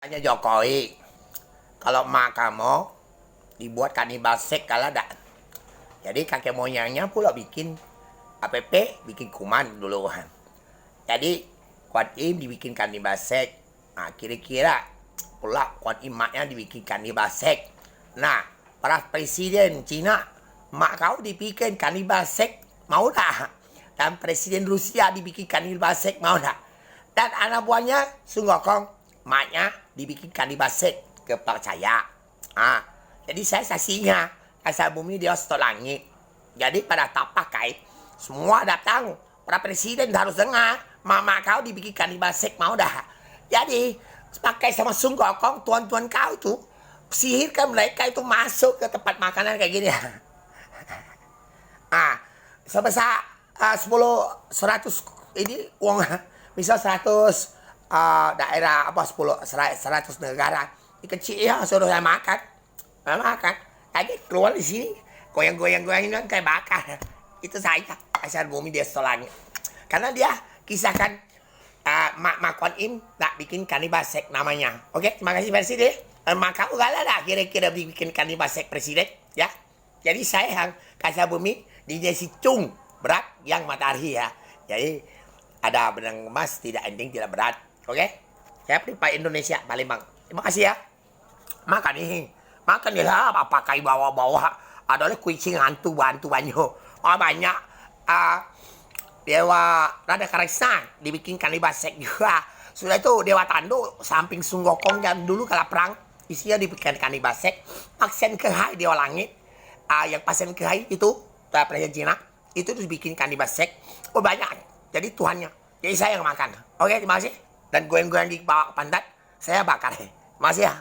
Tanya Jokowi, kalau mak kamu dibuat kanibal sek kalah dak. Jadi kakek moyangnya pula bikin APP, bikin kuman dulu. Jadi Kuan Im dibikin kanibal sek. Nah, kira-kira pula Kuan Im maknya dibikin kanibal sek. Nah, para presiden Cina, mak kau dibikin kanibal sek, mau dah? Dan presiden Rusia dibikin kanibal sek, mau dah? Dan anak buahnya Sun Gokong, maknya dibikin kanibal sek, kepercaya. Jadi saya saksinya, asal bumi dia stok langit. Jadi pada tak pakai, semua datang. Para presiden harus dengar, mama kau dibikin kanibal sek, mau dah? Jadi pakai sama Sun Gokong, tuan-tuan kau tuh sihirkan mereka itu masuk ke tempat makanan kayak gini. Sebesar 100 ini uang, misal 100 daerah apa 100 negara. Ini kecil ya, suruh saya makan. Makan. Tadi keluar di sini, goyang-goyang-goyang ini kayak bakar. Itu saya, asal bumi dia setelahnya. Karena dia kisahkan Mak Kuan Im tak bikin kanibal sek namanya. Oke, terima kasih presiden. Maka ugalah dah kira-kira bikin kanibal sek presiden, ya. Jadi saya yang kasar bumi di Jesi Chung berat yang matahari ya. Jadi ada benang emas tidak ending tidak berat. Oke? Saya Pak Indonesia Palembang. Terima kasih ya. Makan nih. Makan dia lah apa pakai bawa-bawa. Adalah kucing hantu banyak. Banyak Dewa Rada Kareksa dibikin kanibal sek juga. Sudah itu Dewa Tando samping Sun Gokong yang dulu kalah perang isinya dibikin kanibal sek. Pasien Kehai Dewa Langit yang pasien Kehai itu presiden Cina itu dibikin kanibal sek. Oh banyak. Jadi Tuhannya. Jadi saya yang makan. Oke, terima kasih. Dan goyang-goyang di bawah pantat saya bakar. Terima kasih ya.